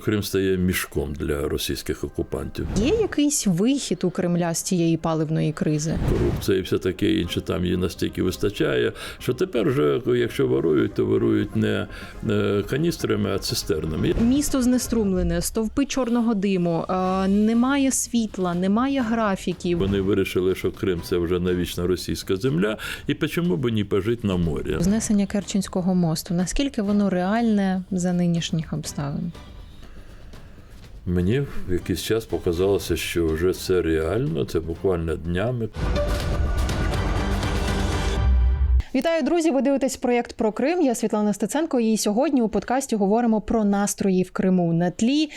Крим стає мішком для російських окупантів. Є якийсь вихід у Кремля з цієї паливної кризи? Корупція і все таке інше там її настільки вистачає, що тепер вже, якщо ворують, то ворують не каністрами, а цистернами. Місто знеструмлене, стовпи чорного диму, немає світла, немає графіків. Вони вирішили, що Крим – це вже навічна російська земля, і чому б не пожити на морі. Знесення Керченського мосту, наскільки воно реальне за нинішніх обставин? Мені в якийсь час показалося, що вже це реально, це буквально днями. Вітаю, друзі! Ви дивитесь проєкт про Крим. Я Світлана Стеценко. І сьогодні у подкасті говоримо про настрої в Криму. На тлі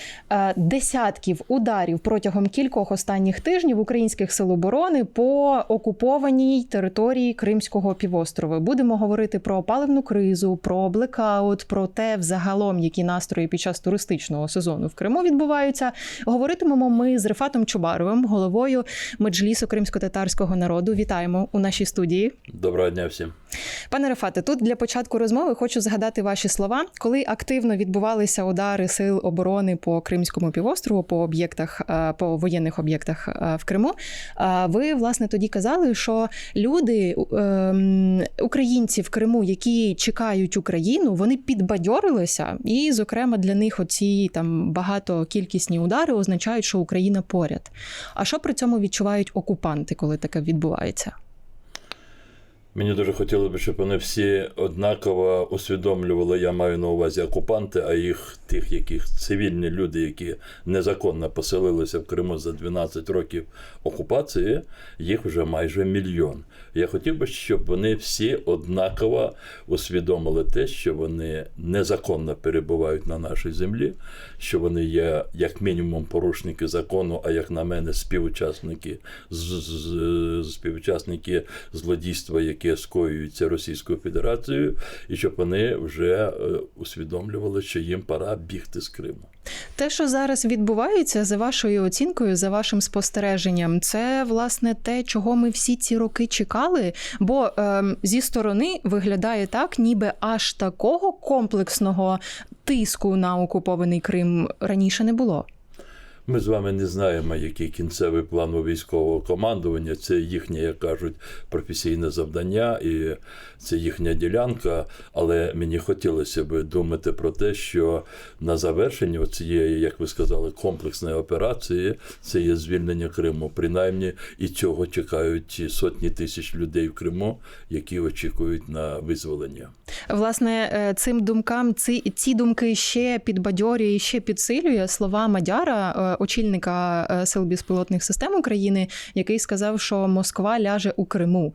десятків ударів протягом кількох останніх тижнів українських сил оборони по окупованій території Кримського півострова. Будемо говорити про паливну кризу, про блекаут, про те, взагалом, які настрої під час туристичного сезону в Криму відбуваються. Говоритимемо ми з Рифатом Чубаровим, головою Меджлісу кримсько-татарського народу. Вітаємо у нашій студії. Доброго дня всім. Пане Рифате, тут для початку розмови хочу згадати ваші слова. Коли активно відбувалися удари сил оборони по Кримському півострову, по воєнних об'єктах в Криму, ви, власне, тоді казали, що люди, українці в Криму, які чекають Україну, вони підбадьорилися, і, зокрема, для них оці багатокількісні удари означають, що Україна поряд. А що при цьому відчувають окупанти, коли таке відбувається? Мені дуже хотілося б, щоб вони всі однаково усвідомлювали, я маю на увазі окупанти, а яких цивільні люди, які незаконно поселилися в Криму за 12 років окупації, їх вже майже 1 мільйон. Я хотів би, щоб вони всі однаково усвідомили те, що вони незаконно перебувають на нашій землі, що вони є як мінімум порушники закону, а як на мене співучасники злодійства, яке скоюється Російською Федерацією, і щоб вони вже усвідомлювали, що їм пора бігти з Криму. Те, що зараз відбувається, за вашою оцінкою, за вашим спостереженням, це, власне, те, чого ми всі ці роки чекали, бо зі сторони виглядає так, ніби аж такого комплексного тиску на окупований Крим раніше не було. Ми з вами не знаємо, який кінцевий план у військового командування. Це їхнє, як кажуть, професійне завдання і це їхня ділянка. Але мені хотілося б думати про те, що на завершенні цієї, як ви сказали, комплексної операції, це є звільнення Криму. Принаймні і цього чекають сотні тисяч людей в Криму, які очікують на визволення. Власне, цим думкам, ці думки ще підбадьорює і ще підсилює слова Мадяра, очільника Сил безпілотних систем України, який сказав, що Москва ляже у Криму,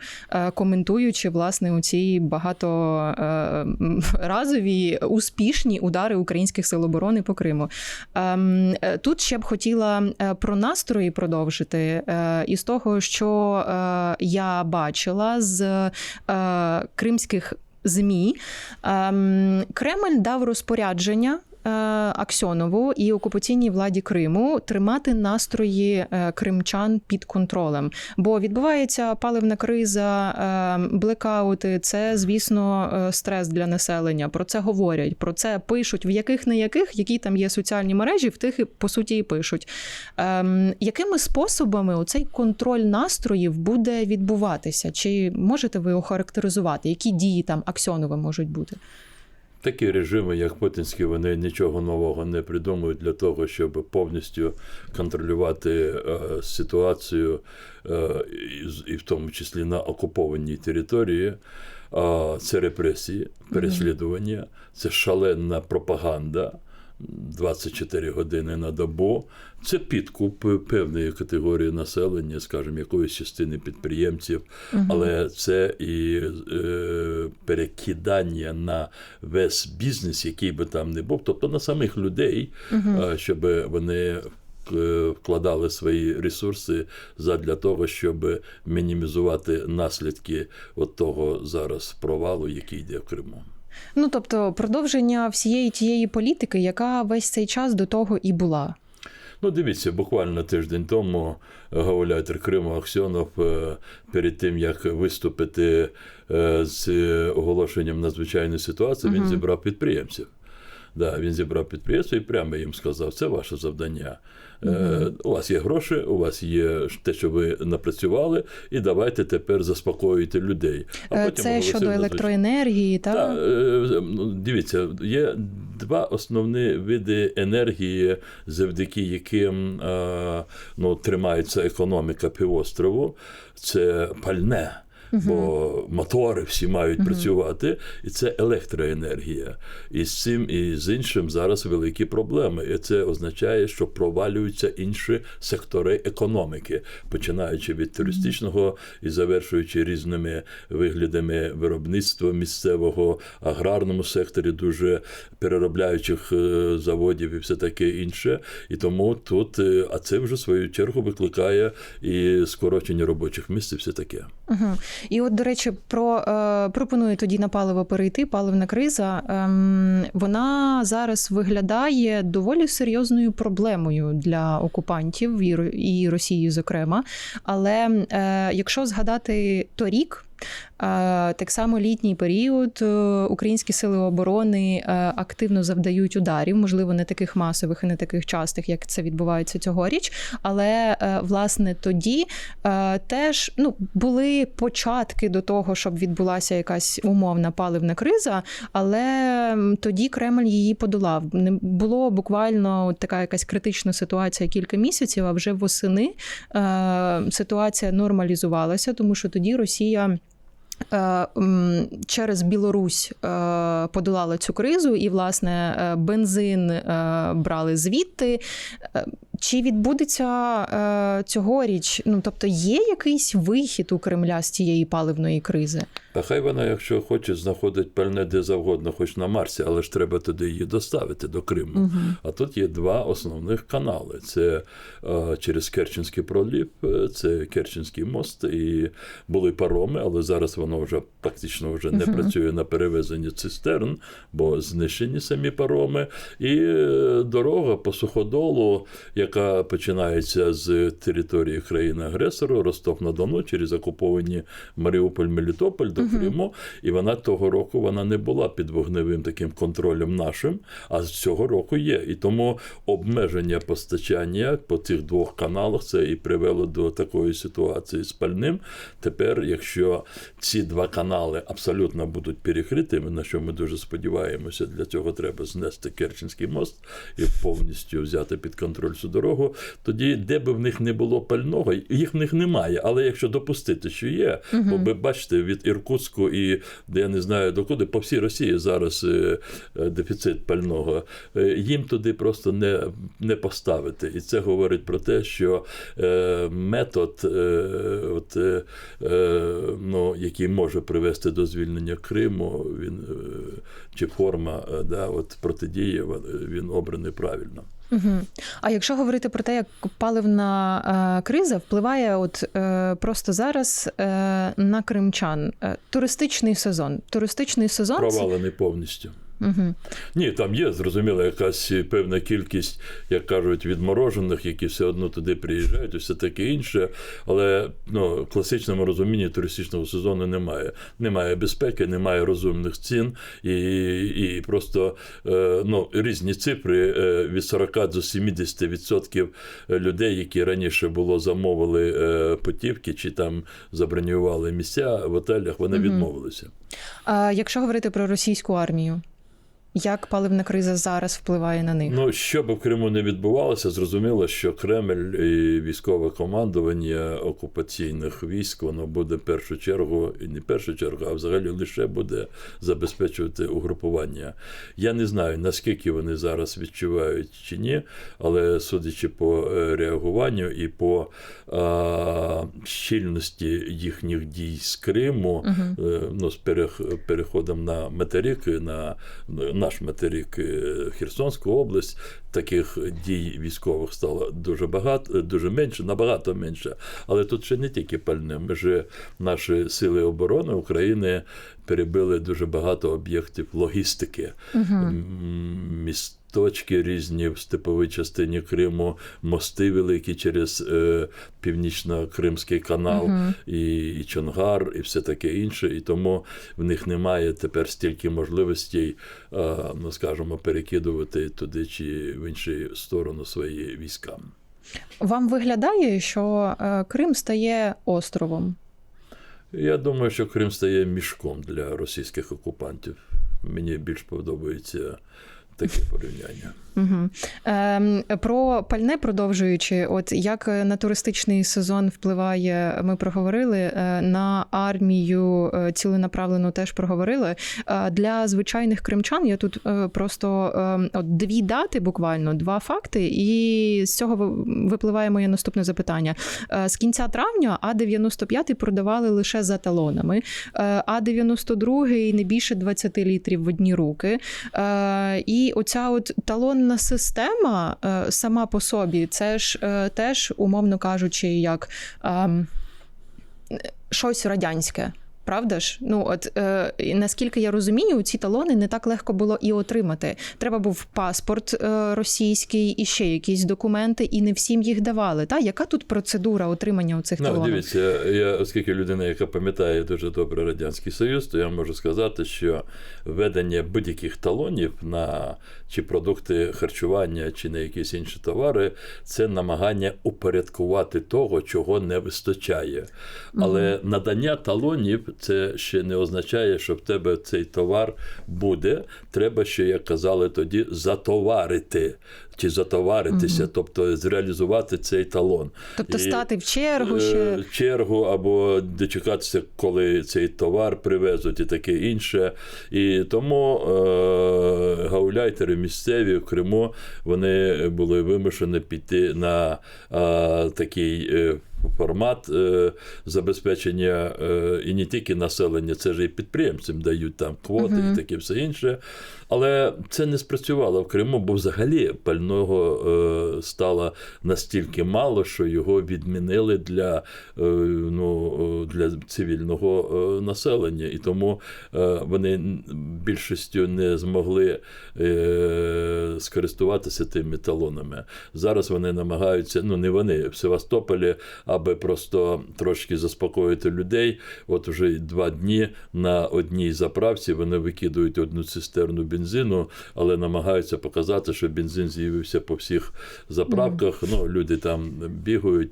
коментуючи, власне, оці багаторазові успішні удари українських сил оборони по Криму. Тут ще б хотіла про настрої продовжити. Із того, що я бачила з кримських ЗМІ, Кремль дав розпорядження Аксьонову і окупаційній владі Криму тримати настрої кримчан під контролем. Бо відбувається паливна криза, блекаути, це, звісно, стрес для населення. Про це говорять, про це пишуть, в які там є соціальні мережі, в тих, по суті, і пишуть. Якими способами оцей контроль настроїв буде відбуватися? Чи можете ви охарактеризувати, які дії там Аксьонова можуть бути? Такі режими, як путінські, вони нічого нового не придумують для того, щоб повністю контролювати ситуацію, і в тому числі на окупованій території. Це репресії, переслідування, це шалена пропаганда. 24 години на добу. Це підкуп певної категорії населення, скажімо, якоїсь частини підприємців, але це і перекидання на весь бізнес, який би там не був, тобто на самих людей, щоб вони вкладали свої ресурси задля того, щоб мінімізувати наслідки от того зараз провалу, який йде в Криму. Тобто продовження всієї тієї політики, яка весь цей час до того і була. Дивіться, буквально тиждень тому гауляйтер Криму Аксьонов перед тим, як виступити з оголошенням надзвичайної ситуації, він зібрав підприємців. Да, він зібрав підприємство і прямо їм сказав, це ваше завдання. У вас є гроші, у вас є те, що ви напрацювали, і давайте тепер заспокоюйте людей. Це щодо електроенергії, так? Так, дивіться, є два основні види енергії, завдяки яким тримається економіка півострову. Це пальне. Бо мотори всі мають працювати, і це електроенергія. І з цим, і з іншим зараз великі проблеми. І це означає, що провалюються інші сектори економіки, починаючи від туристичного і завершуючи різними виглядами виробництва місцевого, аграрному секторі, дуже переробляючих заводів і все таке інше. І тому тут, а це вже в свою чергу викликає і скорочення робочих місць і все таке. І от, до речі, пропоную тоді на паливо перейти. Паливна криза, вона зараз виглядає доволі серйозною проблемою для окупантів і Росії, зокрема. Але якщо згадати торік, так само літній період, українські сили оборони активно завдають ударів, можливо, не таких масових і не таких частих, як це відбувається цьогоріч, але, власне, тоді теж були початки до того, щоб відбулася якась умовна паливна криза, але тоді Кремль її подолав. Не було буквально така якась критична ситуація кілька місяців, а вже восени ситуація нормалізувалася, тому що тоді Росія через Білорусь подолала цю кризу і, власне, бензин брали звідти. Чи відбудеться цьогоріч? Тобто є якийсь вихід у Кремля з цієї паливної кризи? Та хай вона, якщо хоче, знаходить пальне де завгодно, хоч на Марсі, але ж треба туди її доставити, до Криму. А тут є два основних канали. Це через Керченський пролив, це Керченський мост, і були пароми, але зараз воно вже практично вже не працює на перевезенні цистерн, бо знищені самі пароми. І дорога по суходолу, яка починається з території країни-агресору, Ростов-на-Дону, через окуповані Маріуполь, Мелітополь до Криму, і вона того року вона не була під вогневим таким контролем нашим, а з цього року є. І тому обмеження постачання по цих двох каналах це і привело до такої ситуації з пальним. Тепер, якщо ці два канали абсолютно будуть перекритими, на що ми дуже сподіваємося, для цього треба знести Керченський мост і повністю взяти під контроль цю дорогу, тоді, де би в них не було пального, їх в них немає. Але якщо допустити, що є, бо ви бачите, від Іркутську і, я не знаю докуди, по всій Росії зараз дефіцит пального, їм туди просто не поставити. І це говорить про те, що метод, який може привести до звільнення Криму, він, чи форма протидії, він обраний правильно. А якщо говорити про те, як паливна криза впливає просто зараз на кримчан, туристичний сезон. Провалений повністю. Ні, там є, зрозуміло, якась певна кількість, як кажуть, відморожених, які все одно туди приїжджають, і все таке інше, але в класичному розумінні туристичного сезону немає. Немає безпеки, немає розумних цін, і просто різні цифри, від 40 до 70% людей, які раніше замовили путівки, чи там забронювали місця в готелях, вони відмовилися. А якщо говорити про російську армію? Як паливна криза зараз впливає на них? Що б в Криму не відбувалося, зрозуміло, що Кремль і військове командування окупаційних військ, воно буде в першу чергу, і не в першу чергу, а взагалі лише буде забезпечувати угрупування. Я не знаю, наскільки вони зараз відчувають чи ні, але судячи по реагуванню і по щільності їхніх дій з Криму, з переходом на материк, на наш материк, Херсонську область, таких дій військових стало дуже менше, набагато менше. Але тут ще не тільки пальне. Наші сили оборони України перебили дуже багато об'єктів логістики. точки різні в степовій частині Криму, мости великі через Північно-Кримський канал, і Чонгар, і все таке інше. І тому в них немає тепер стільки можливостей, ну, скажімо, перекидувати туди чи в іншу сторону свої війська. Вам виглядає, що Крим стає островом? Я думаю, що Крим стає мішком для російських окупантів. Мені більш подобається таке порівняння. Угу. Про пальне продовжуючи, от як на туристичний сезон впливає, ми проговорили, на армію ціленаправлено теж проговорили. Для звичайних кримчан я тут просто от 2 дати буквально, 2 факти, і з цього випливає моє наступне запитання. З кінця травня А-95 продавали лише за талонами, А-92 не більше 20 літрів в одні руки. І оця от талонна система сама по собі, це ж теж, умовно кажучи, як щось радянське. Правда ж? Ну, от наскільки я розумію, ці талони не так легко було і отримати. Треба був паспорт російський і ще якісь документи, і не всім їх давали. Та? Яка тут процедура отримання оцих талонів? Дивіться, я, оскільки людина, яка пам'ятає дуже добре Радянський Союз, то я можу сказати, що введення будь-яких талонів на чи продукти харчування, чи на якісь інші товари, це намагання упорядкувати того, чого не вистачає. Але надання талонів це ще не означає, що в тебе цей товар буде. Треба ще, як казали тоді, затоварити чи затоваритися, тобто зреалізувати цей талон. Тобто стати в чергу ще? В чергу або дочекатися, коли цей товар привезуть і таке інше. І тому гауляйтери місцеві в Криму, вони були вимушені піти на такий формат забезпечення і не тільки населення, це ж і підприємцям дають там квоти і таке все інше. Але це не спрацювало в Криму, бо взагалі пального стало настільки мало, що його відмінили для цивільного населення. І тому вони більшістю не змогли скористуватися тими талонами. Зараз вони намагаються, не вони, в Севастополі, аби просто трошки заспокоїти людей. От вже 2 дні на одній заправці вони викидують 1 цистерну бензину, але намагаються показати, що бензин з'явився по всіх заправках. Люди там бігають,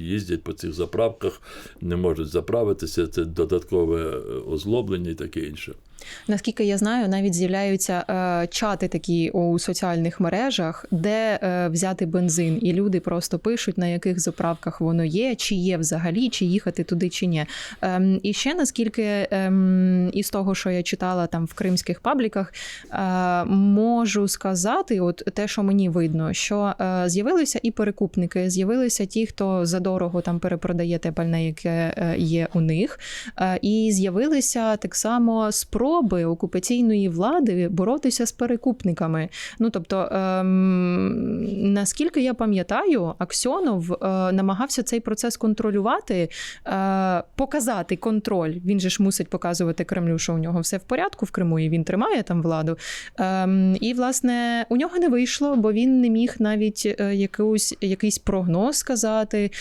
їздять по цих заправках, не можуть заправитися, це додаткове озлоблення і таке інше. Наскільки я знаю, навіть з'являються чати такі у соціальних мережах, де взяти бензин, і люди просто пишуть, на яких заправках воно є, чи є взагалі, чи їхати туди, чи ні. І ще, наскільки із того, що я читала там в кримських пабліках, можу сказати, от те, що мені видно, що з'явилися і перекупники, з'явилися ті, хто задорого там перепродає те пальне, яке є у них, і з'явилися так само спроби окупаційної влади боротися з перекупниками. Тобто, наскільки я пам'ятаю, Аксьонов намагався цей процес контролювати, показати контроль. Він же ж мусить показувати Кремлю, що у нього все в порядку в Криму, і він тримає там владу. І, власне, у нього не вийшло, бо він не міг навіть якийсь прогноз сказати,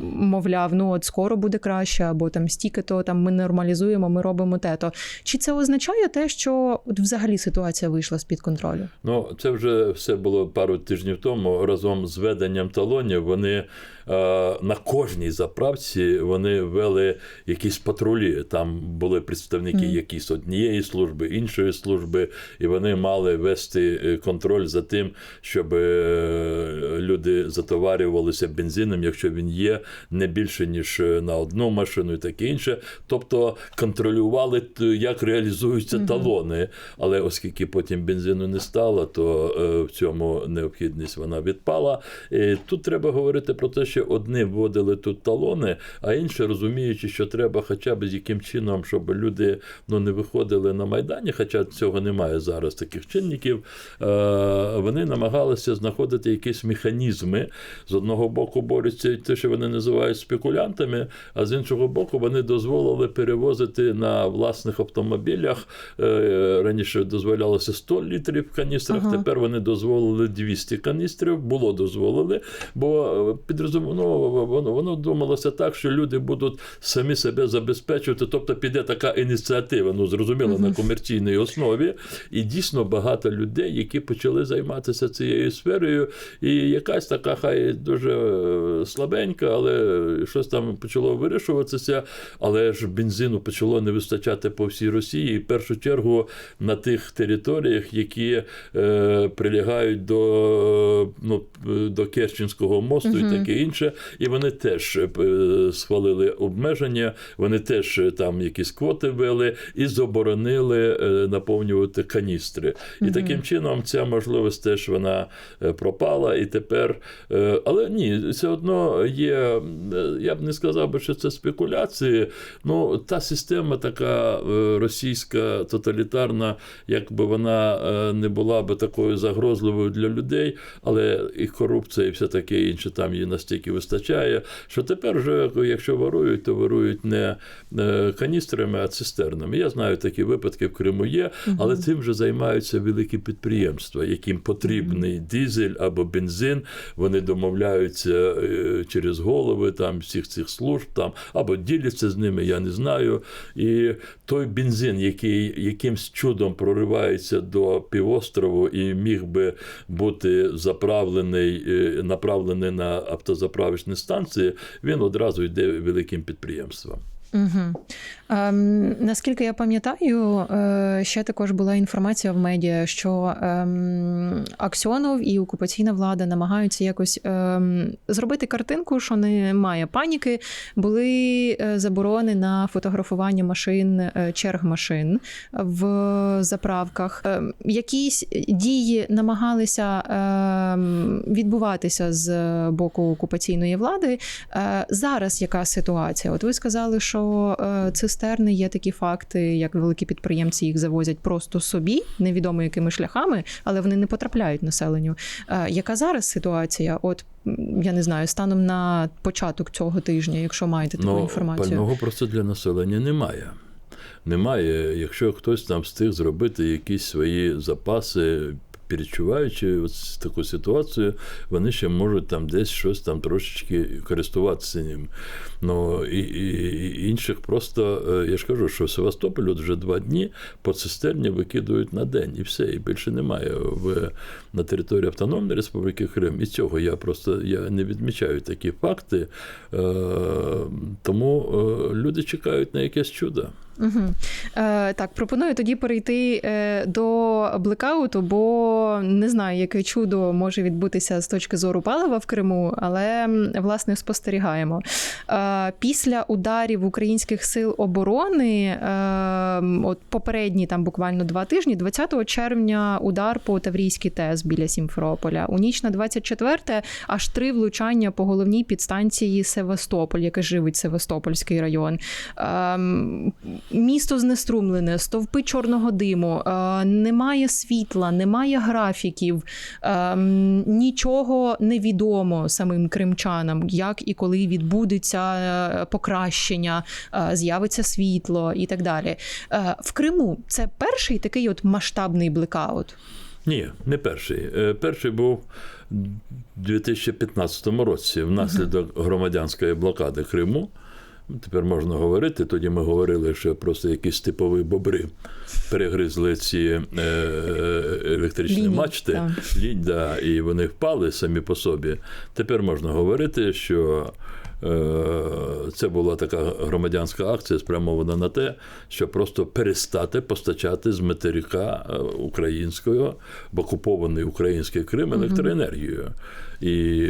мовляв, от скоро буде краще, або там стільки-то там ми нормалізуємо, ми робимо те-то. Чи це означає те, що от взагалі ситуація вийшла з-під контролю? Це вже все було пару тижнів тому. Разом з введенням талонів вони на кожній заправці вони ввели якісь патрулі. Там були представники якісь однієї служби, іншої служби, і вони мали вести контроль за тим, щоб люди затоварювалися бензином, якщо він є, не більше, ніж на 1 машину і таке інше. Тобто контролювали, як реалізуються талони. Але оскільки потім бензину не стало, то в цьому необхідність вона відпала. І тут треба говорити про те, що одні вводили тут талони, а інші, розуміючи, що треба хоча б з яким чином, щоб люди не виходили на Майдані, хоча цього немає зараз таких чинників, вони намагалися знаходити якісь механізми. З одного боку борються те, що вони називають спекулянтами, а з іншого боку вони дозволили перевозити на власне власних автомобілях раніше дозволялося 100 літрів в каністрах, тепер вони дозволили 200 каністрів, дозволили, бо воно думалося так, що люди будуть самі себе забезпечувати, тобто піде така ініціатива, зрозуміло, на комерційній основі, і дійсно багато людей, які почали займатися цією сферою, і якась така, хай дуже слабенька, але щось там почало вирішуватися, але ж бензину почало не вистачати по всій Росії, і в першу чергу на тих територіях, які прилягають до Керченського мосту і таке інше, і вони теж схвалили обмеження, вони теж там якісь квоти ввели і заборонили наповнювати каністри. І таким чином ця можливість теж вона пропала, і тепер, але ні, все одно є, я б не сказав би, що це спекуляції, та система така російська, тоталітарна, якби вона не була би такою загрозливою для людей, але і корупція, і все таке інше там її настільки вистачає, що тепер вже, якщо ворують, то ворують не каністрами, а цистернами. Я знаю, такі випадки в Криму є, але цим вже займаються великі підприємства, яким потрібний дизель або бензин, вони домовляються через голови там всіх цих служб там, або діляться з ними, я не знаю. І той бензин, який якимсь чудом проривається до півострову і міг би бути направлений на автозаправочні станції, він одразу йде великим підприємствам. Наскільки я пам'ятаю, ще також була інформація в медіа, що Аксьонов і окупаційна влада намагаються якось зробити картинку, що немає паніки. Були заборони на фотографування машин, черг машин в заправках. Якісь дії намагалися відбуватися з боку окупаційної влади. Зараз яка ситуація? От ви сказали, що цистерни є такі факти, як великі підприємці їх завозять просто собі, невідомо якими шляхами, але вони не потрапляють населенню. Яка зараз ситуація? От, я не знаю, станом на початок цього тижня, якщо маєте таку інформацію. Пального просто для населення немає. Немає. Якщо хтось там встиг зробити якісь свої запаси, перечуваючи таку ситуацію, вони ще можуть там десь щось там трошечки користуватися ним. І інших просто, я ж кажу, що в Севастополі вже 2 дні по цистерні викидують на день, і все, і більше немає на території Автономної Республіки Крим. І цього я не відмічаю такі факти, тому люди чекають на якесь чудо. Так, пропоную тоді перейти до блекауту, бо не знаю, яке чудо може відбутися з точки зору палива в Криму, але, власне, спостерігаємо. Після ударів українських сил оборони, от попередні там буквально 2 тижні, 20 червня удар по Таврійській ТЕС біля Сімферополя. У ніч на 24-те аж 3 влучання по головній підстанції Севастополь, яке живить Севастопольський район. Місто знеструмлене, стовпи чорного диму, немає світла, немає графіків, нічого не відомо самим кримчанам, як і коли відбудеться покращення, з'явиться світло і так далі. В Криму це перший такий от масштабний блекаут? Ні, не перший. Перший був у 2015 році внаслідок громадянської блокади Криму. Тепер можна говорити, тоді ми говорили, що просто якісь типові бобри перегризли ці електричні мачти, і вони впали самі по собі. Тепер можна говорити, що це була така громадянська акція, спрямована на те, щоб просто перестати постачати з материка українського, в окупований український Крим електроенергію. І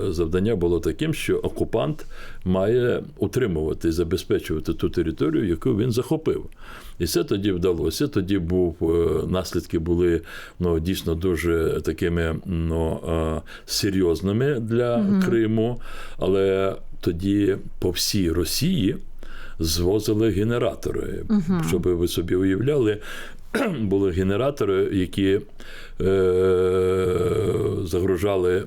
завдання було таким, що окупант має утримувати і забезпечувати ту територію, яку він захопив. І це тоді вдалося. Тоді наслідки були дійсно дуже такими серйозними для Криму, але тоді по всій Росії звозили генератори. Щоб ви собі уявляли, були генератори, які загружали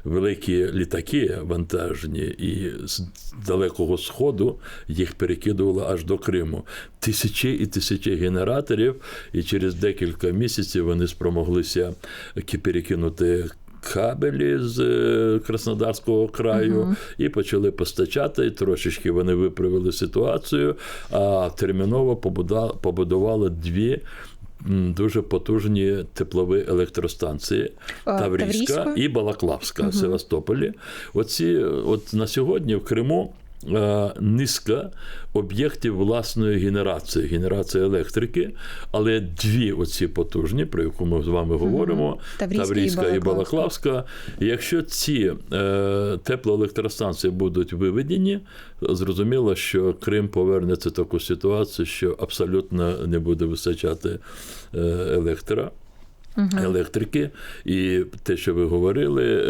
великі літаки вантажні, і з Далекого Сходу їх перекидували аж до Криму. Тисячі і тисячі генераторів, і через декілька місяців вони спромоглися перекинути кабелі з Краснодарського краю і почали постачати. І трошечки вони виправили ситуацію, а терміново побудували дві дуже потужні теплові електростанції Таврійська і Балаклавська в Севастополі. От на сьогодні в Криму низка об'єктів власної генерації електрики, але дві оці потужні, про яку ми з вами говоримо, Таврійська і Балаклавська. І якщо ці теплоелектростанції будуть виведені, зрозуміло, що Крим повернеться в таку ситуацію, що абсолютно не буде вистачати електрики. І те, що ви говорили,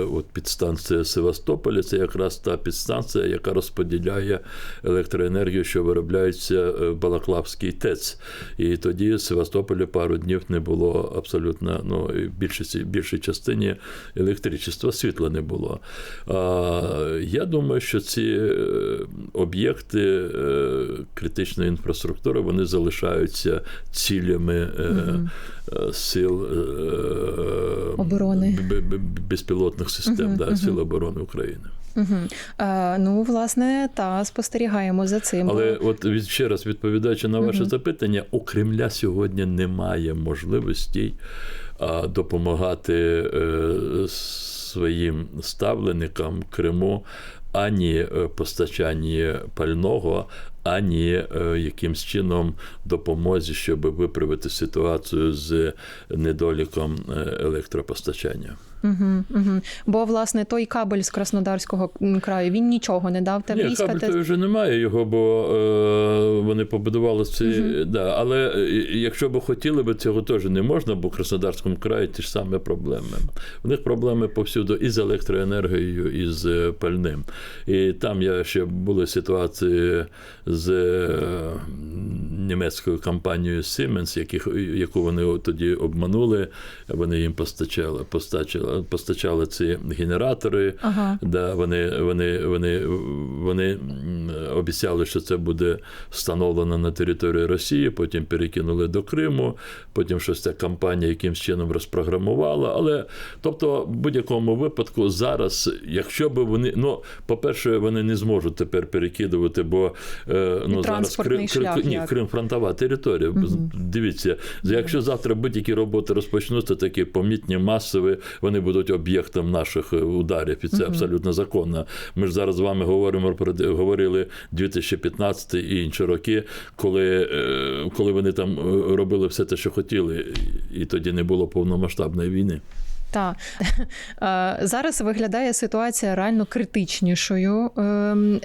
от підстанція Севастополя, це якраз та підстанція, яка розподіляє електроенергію, що виробляється в Балаклавській ТЕЦ. І тоді в Севастополі пару днів не було абсолютно, в більшій частині електричества, світла не було. Я думаю, що ці об'єкти критичної інфраструктури, вони залишаються цілями сил оборони, безпілотних систем, Сил оборони України. Власне, спостерігаємо за цим. Але от ще раз відповідаючи на ваше запитання, у Кремля сьогодні немає можливостей допомагати своїм ставленникам Криму ані постачанні пального, ані якимсь чином допомозі, щоб виправити ситуацію з недоліком електропостачання. Бо, власне, той кабель з Краснодарського краю, він нічого не дав. Ні, кабель той вже немає його, бо вони побудували ці... Але якщо б хотіли би, цього теж не можна, бо в Краснодарському краї ті ж самі проблеми. У них проблеми повсюду і з електроенергією, і з пальним. І там ще були ситуації з німецькою компанією Siemens, яку вони тоді обманули, вони їм постачали ці генератори. Вони обіцяли, що це буде встановлено на території Росії, потім перекинули до Криму, потім щось ця компанія якимсь чином розпрограмувала. Але, тобто, в будь-якому випадку зараз, якщо б вони, по-перше, вони не зможуть тепер перекидувати, бо зараз Крим фронтова територія. Дивіться, якщо завтра будь-які роботи розпочнуться, такі помітні, масові, вони будуть об'єктом наших ударів, і це абсолютно законно. Ми ж зараз з вами говорили 2015 і інші роки, коли вони там робили все те, що хотіли, і тоді не було повномасштабної війни. Так. Зараз виглядає ситуація реально критичнішою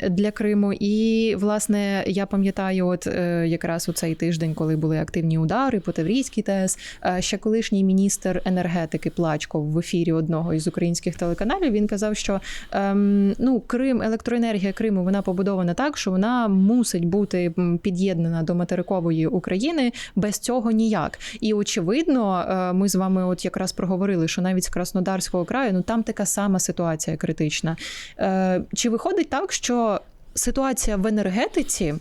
для Криму. І, власне, я пам'ятаю, якраз у цей тиждень, коли були активні удари по Таврійській ТЕС, ще колишній міністр енергетики Плачков в ефірі одного із українських телеканалів, він казав, що електроенергія Криму, вона побудована так, що вона мусить бути під'єднана до материкової України, без цього ніяк. І, очевидно, ми з вами якраз проговорили, що навіть з Краснодарського краю, там така сама ситуація критична. Чи виходить так, що ситуація в енергетиці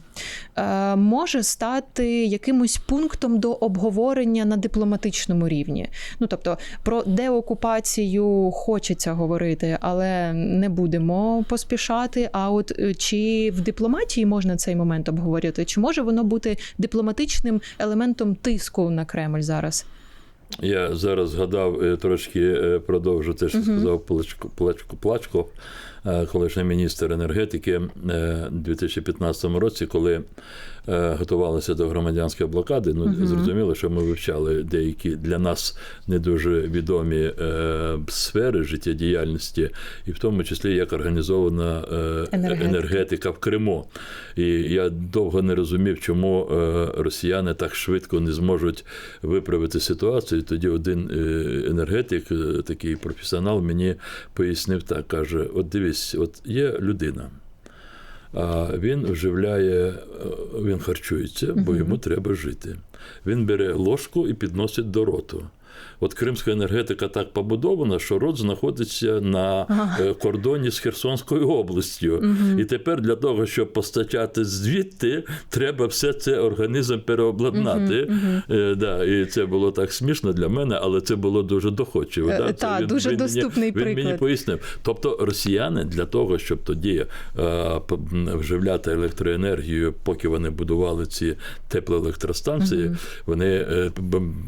може стати якимось пунктом до обговорення на дипломатичному рівні? Тобто, про деокупацію хочеться говорити, але не будемо поспішати. А чи в дипломатії можна цей момент обговорювати? Чи може воно бути дипломатичним елементом тиску на Кремль зараз? Я зараз згадав, трошки продовжу те, що сказав Плачков, колишній міністр енергетики, у 2015 році, коли готувалися до громадянської блокади. Зрозуміло, що ми вивчали деякі для нас не дуже відомі сфери життєдіяльності, і в тому числі, як організована енергетика в Криму. І я довго не розумів, чому росіяни так швидко не зможуть виправити ситуацію. Тоді один енергетик, такий професіонал, мені пояснив так, каже, дивись, є людина. Він харчується, бо йому треба жити. Він бере ложку і підносить до роту. От кримська енергетика так побудована, що РОД знаходиться на кордоні з Херсонською областю. І тепер для того, щоб постачати звідти, треба все це організм переобладнати. Да, і це було так смішно для мене, але це було дуже доходчиво. Да? Так, дуже доступний приклад. Він мені пояснив. Тобто росіяни для того, щоб тоді вживляти електроенергію, поки вони будували ці теплоелектростанції, вони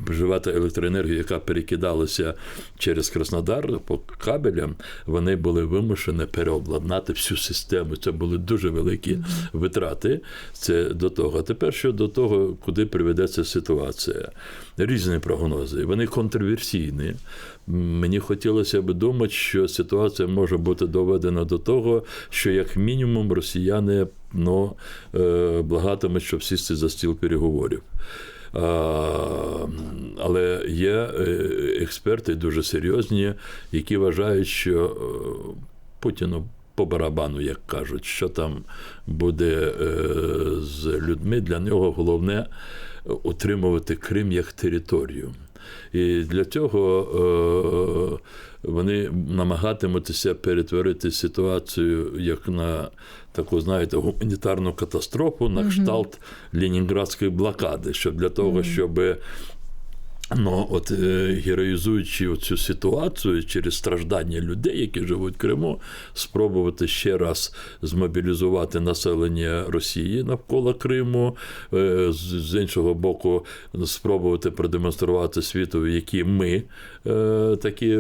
вживати електроенергію, яка перекидалася через Краснодар по кабелям, вони були вимушені переобладнати всю систему. Це були дуже великі витрати. Це до того. А тепер щодо того, куди приведе ця ситуація. Різні прогнози. Вони контроверсійні. Мені хотілося б думати, що ситуація може бути доведена до того, що як мінімум росіяни благатимуть, щоб сісти за стіл переговорів. Але є експерти дуже серйозні, які вважають, що Путіну по барабану, як кажуть, що там буде з людьми. Для нього головне утримувати Крим як територію. І для цього вони намагатимуться перетворити ситуацію як на таку, знаєте, гуманітарну катастрофу, на кшталт Ленінградської блокади, щоб для того, щоб героїзуючи цю ситуацію через страждання людей, які живуть в Криму, спробувати ще раз змобілізувати населення Росії навколо Криму, з іншого боку, спробувати продемонструвати світові, які ми такі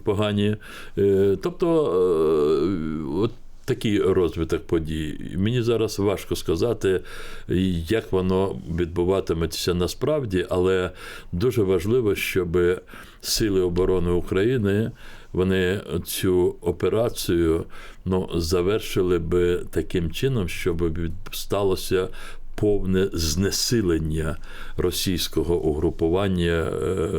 погані. Тобто, такий розвиток подій. Мені зараз важко сказати, як воно відбуватиметься насправді, але дуже важливо, щоб Сили оборони України, вони цю операцію завершили би таким чином, щоб сталося повне знесилення російського угрупування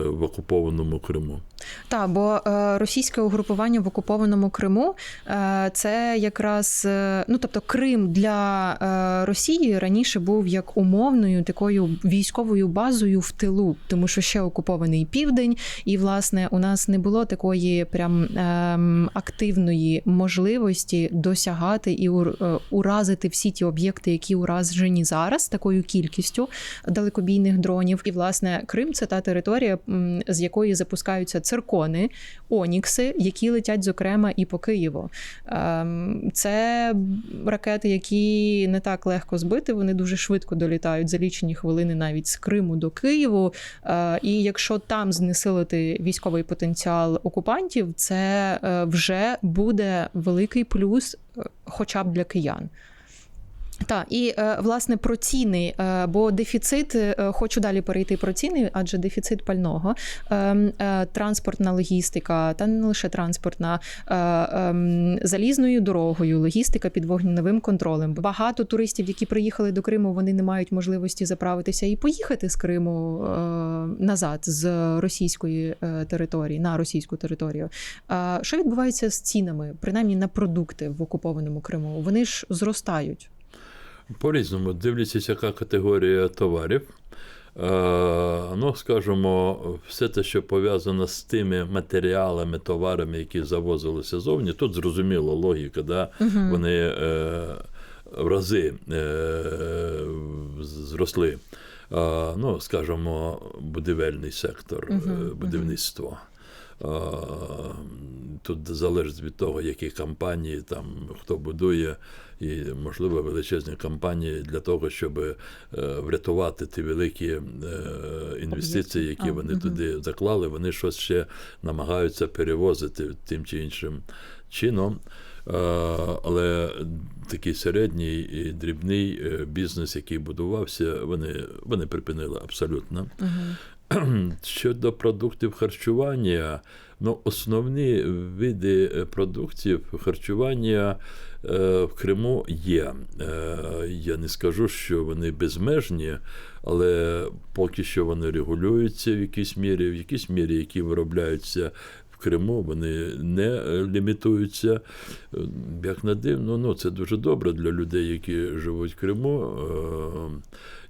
в окупованому Криму. Так, бо російське угрупування в окупованому Криму – це якраз, тобто Крим для Росії раніше був як умовною такою військовою базою в тилу, тому що ще окупований Південь, і, власне, у нас не було такої прям активної можливості досягати і уразити всі ті об'єкти, які уражені зараз такою кількістю далекобійних дронів. І, власне, Крим – це та територія, з якої запускаються циркони, онікси, які летять, зокрема, і по Києву. Це ракети, які не так легко збити, вони дуже швидко долітають за лічені хвилини навіть з Криму до Києву. І якщо там знесилити військовий потенціал окупантів, це вже буде великий плюс хоча б для киян. Так, і, власне, про ціни, бо дефіцит, хочу далі перейти про ціни, адже дефіцит пального, транспортна логістика, та не лише транспортна, залізною дорогою, логістика під вогневим контролем. Багато туристів, які приїхали до Криму, вони не мають можливості заправитися і поїхати з Криму назад, з російської території, на російську територію. Що відбувається з цінами, принаймні на продукти в окупованому Криму? Вони ж зростають. По-різному, дивлячись, яка категорія товарів. Скажімо, все те, що пов'язано з тими матеріалами, товарами, які завозилися зовні, тут зрозуміло логіка, да? Вони в рази зросли. Скажімо, будівельний сектор, будівництво. Тут залежить від того, які компанії, там, хто будує, і, можливо, величезні компанії для того, щоб врятувати ті великі інвестиції, які вони туди заклали, вони щось ще намагаються перевозити тим чи іншим чином. Але такий середній і дрібний бізнес, який будувався, вони припинили абсолютно. Щодо продуктів харчування, основні види продуктів харчування в Криму є. Я не скажу, що вони безмежні, але поки що вони регулюються в якійсь мірі, які виробляються в Криму, вони не лімітуються. Як не дивно, ну, це дуже добре для людей, які живуть в Криму.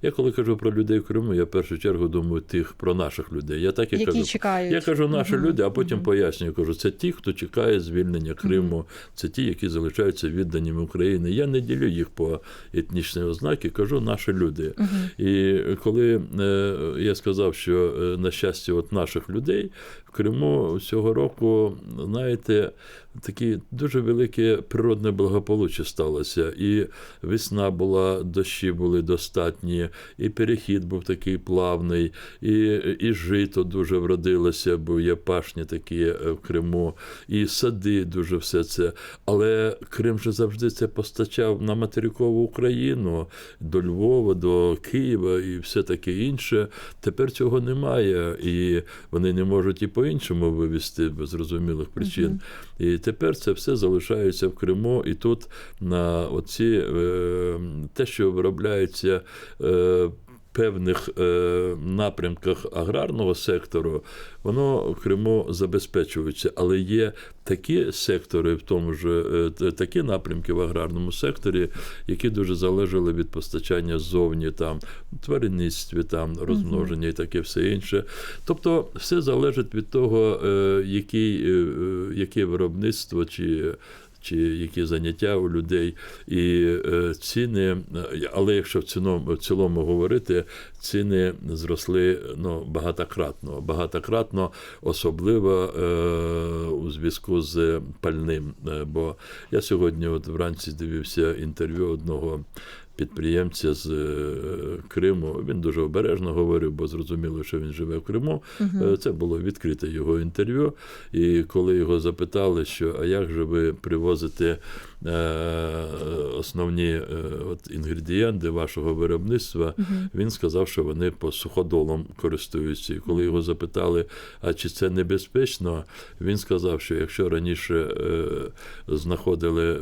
Я коли кажу про людей в Криму, я в першу чергу думаю про наших людей. Я так і які кажу. чекають. Я кажу наші люди, а потім пояснюю. Кажу, це ті, хто чекає звільнення Криму, це ті, які залишаються відданими України. Я не ділю їх по етнічні ознаки, кажу наші люди. І коли я сказав, що на щастя от наших людей в Криму цього року, знаєте, таке дуже велике природне благополуччя сталося. І весна була, дощі були достатні, і перехід був такий плавний, і жито дуже вродилося, бо є пашні такі в Криму, і сади дуже все це. Але Крим же завжди це постачав на материкову Україну, до Львова, до Києва і все таке інше. Тепер цього немає, і вони не можуть і по-іншому вивезти без зрозумілих причин. І тепер це все залишається в Криму, і тут на оці, те, що виробляється в певних напрямках аграрного сектору, воно в Криму забезпечується. Але є такі сектори, в тому ж, такі напрямки в аграрному секторі, які дуже залежали від постачання ззовні, там, тваринництві, там, розмноження і таке все інше. Тобто все залежить від того, яке виробництво чи які заняття у людей, і ціни, але якщо в цілому говорити, ціни зросли багатократно, особливо у зв'язку з пальним. Бо я сьогодні от вранці дивився інтерв'ю одного підприємця з Криму. Він дуже обережно говорив, бо зрозуміло, що він живе в Криму. Це було відкрите його інтерв'ю. І коли його запитали, що а як же ви привозите основні інгредієнти вашого виробництва, він сказав, що вони по суходолам користуються. І коли його запитали, а чи це небезпечно, він сказав, що якщо раніше знаходили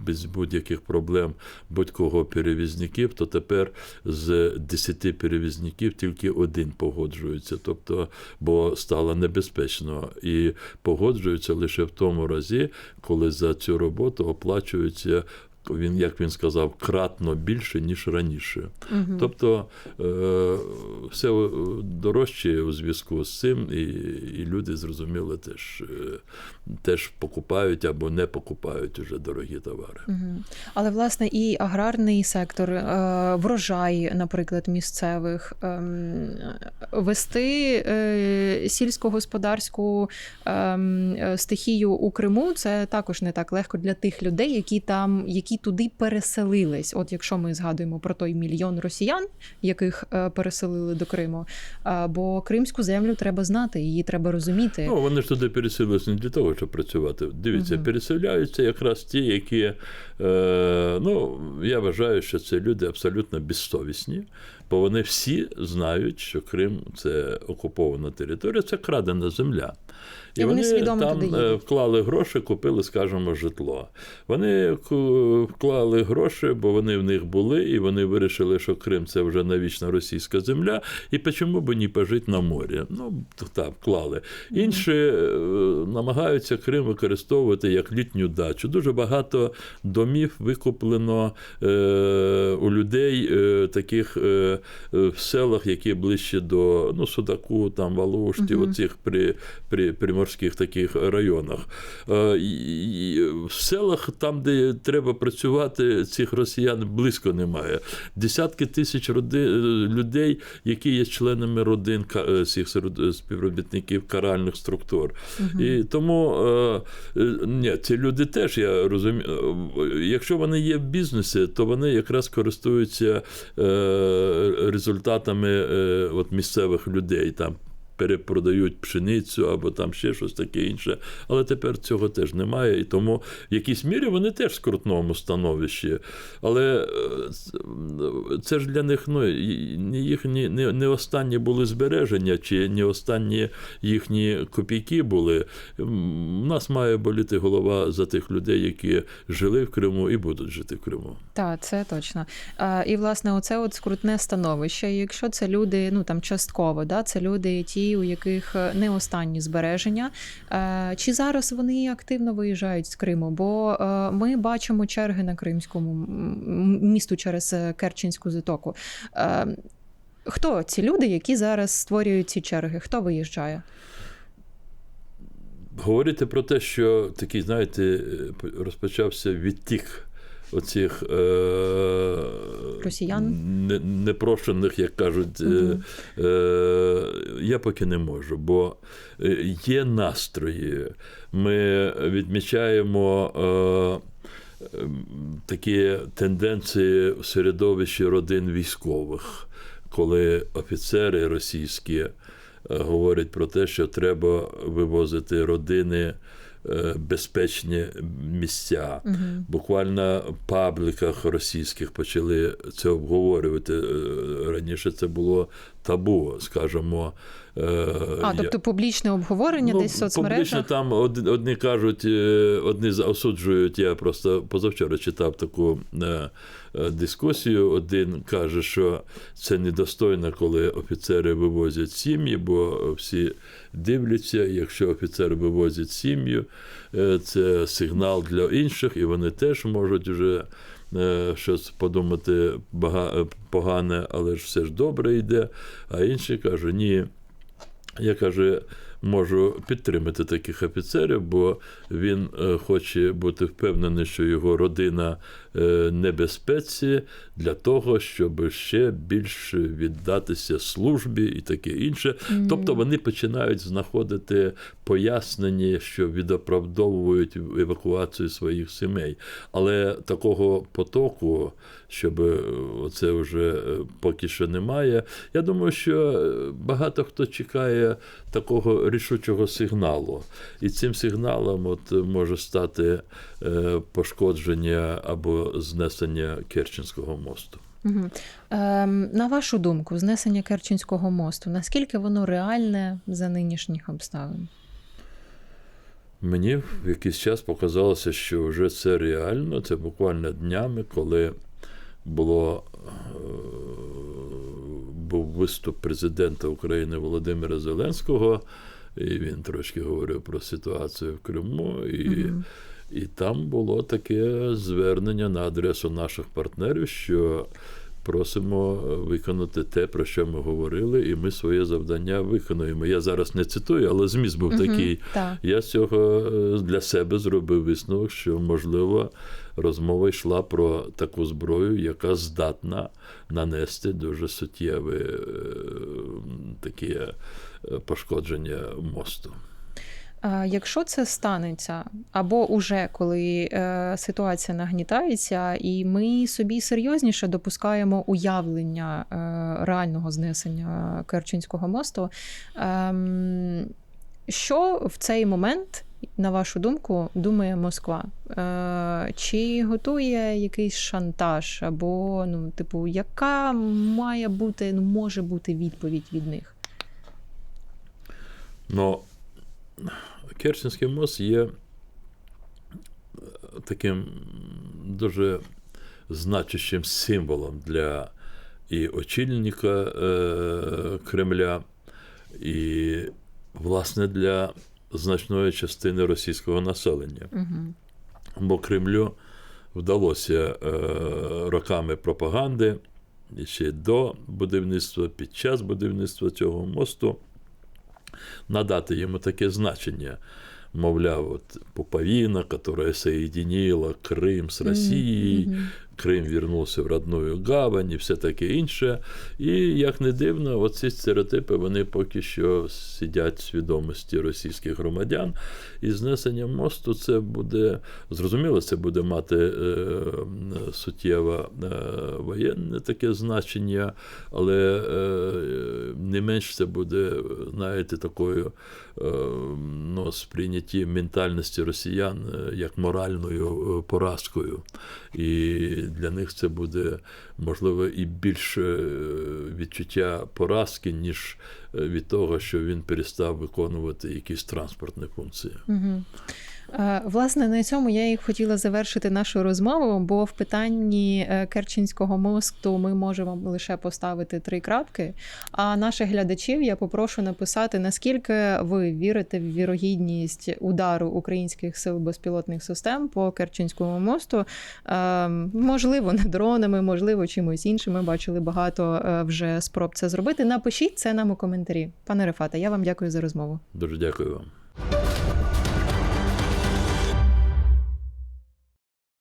без будь-яких проблем будь-кого перевізників, то тепер з 10 перевізників тільки один погоджується. Тобто, бо стало небезпечно. І погоджуються лише в тому разі, коли за цю роботу оплачується, як він сказав, кратно більше, ніж раніше. Тобто все дорожче у зв'язку з цим, і люди, зрозуміло, теж покупають або не покупають уже дорогі товари. Але, власне, і аграрний сектор, врожай, наприклад, місцевих, вести сільськогосподарську стихію у Криму, це також не так легко для тих людей, які туди переселились. От якщо ми згадуємо про той 1 мільйон росіян, яких переселили до Криму, бо кримську землю треба знати, її треба розуміти. Ну, вони ж туди переселилися не для того, щоб працювати. Дивіться, переселяються якраз ті, які, я вважаю, що це люди абсолютно безсовісні, бо вони всі знають, що Крим – це окупована територія, це крадена земля. І вони там вклали гроші, купили, скажімо, житло. Вони вклали гроші, бо вони в них були, і вони вирішили, що Крим – це вже навічна російська земля, і чому б не пожити на морі? Ну, так, вклали. Інші намагаються Крим використовувати як літню дачу. Дуже багато домів викуплено у людей таких в селах, які ближче до Судаку, там, Валушті, оцих приморських таких районах. В селах, там, де треба працювати, цих росіян близько немає. Десятки тисяч людей, які є членами родин цих співробітників каральних структур. І тому, ці люди теж, я розумію, якщо вони є в бізнесі, то вони якраз користуються результатами місцевих людей, там перепродають пшеницю або там ще щось таке інше. Але тепер цього теж немає. І тому в якійсь мірі вони теж в скрутному становищі. Але це ж для них, їх не останні були збереження, чи не останні їхні копійки були. У нас має боліти голова за тих людей, які жили в Криму і будуть жити в Криму. Так, це точно. І, власне, оце скрутне становище. І якщо це люди, частково, це люди ті, ті, у яких не останні збереження. Чи зараз вони активно виїжджають з Криму? Бо ми бачимо черги на Кримському місту через Керченську затоку. Хто ці люди, які зараз створюють ці черги? Хто виїжджає? Говорити про те, що такий, знаєте, розпочався відтік оцих росіян? Непрошених, як кажуть, я поки не можу, бо є настрої. Ми відмічаємо такі тенденції в середовищі родин військових, коли офіцери російські говорять про те, що треба вивозити родини безпечні місця. Буквально в пабліках російських почали це обговорювати. Раніше це було табу, скажімо. Тобто публічне обговорення десь в соцмережах? Публічно там одні кажуть, одні осуджують, я просто позавчора читав таку дискусію, один каже, що це недостойно, коли офіцери вивозять сім'ї, бо всі дивляться, якщо офіцери вивозять сім'ю, це сигнал для інших, і вони теж можуть вже щось подумати погане, але ж все ж добре йде, а інші кажуть, ні. Я, каже, можу підтримати таких офіцерів, бо він хоче бути впевнений, що його родина небезпеці для того, щоб ще більше віддатися службі і таке інше. Тобто вони починають знаходити пояснення, що відоправдовують евакуацію своїх сімей. Але такого потоку, щоб оце вже поки що немає. Я думаю, що багато хто чекає такого рішучого сигналу. І цим сигналом може стати пошкодження або знесення Керченського мосту. На вашу думку, знесення Керченського мосту, наскільки воно реальне за нинішніх обставин? Мені в якийсь час показалося, що вже це реально. Це буквально днями, коли був виступ президента України Володимира Зеленського, і він трошки говорив про ситуацію в Криму, і там було таке звернення на адресу наших партнерів, що просимо виконати те, про що ми говорили, і ми своє завдання виконуємо. Я зараз не цитую, але зміст був такий. Я з цього для себе зробив висновок, що, можливо, розмова йшла про таку зброю, яка здатна нанести дуже суттєві такі пошкодження мосту. Якщо це станеться, або уже коли ситуація нагнітається, і ми собі серйозніше допускаємо уявлення реального знесення Керченського мосту, що в цей момент, на вашу думку, думає Москва? Чи готує якийсь шантаж, або, яка може бути відповідь від них? Керченський мост є таким дуже значущим символом для і очільника Кремля, і, власне, для значної частини російського населення. Бо Кремлю вдалося роками пропаганди, і ще до будівництва, під час будівництва цього мосту, надати йому таке значення. Мовляв, пуповина, яка соединила Крим з Росією, Крим вернувся в родную гавань і все таке інше. І, як не дивно, оці стереотипи, вони поки що сидять в свідомості російських громадян. І знесення мосту це буде, зрозуміло, це буде мати суттєве воєнне таке значення, але не менш це буде, знаєте, такою сприйняті ментальності росіян як моральною поразкою. І для них це буде, можливо, і більше відчуття поразки, ніж від того, що він перестав виконувати якісь транспортні функції. Власне, на цьому я і хотіла завершити нашу розмову, бо в питанні Керченського мосту ми можемо лише поставити 3 крапки. А наших глядачів я попрошу написати, наскільки ви вірите в вірогідність удару українських сил безпілотних систем по Керченському мосту. Можливо, не дронами, можливо, чимось іншим. Ми бачили багато вже спроб це зробити. Напишіть це нам у коментарі. Пане Рефате, я вам дякую за розмову. Дуже дякую вам.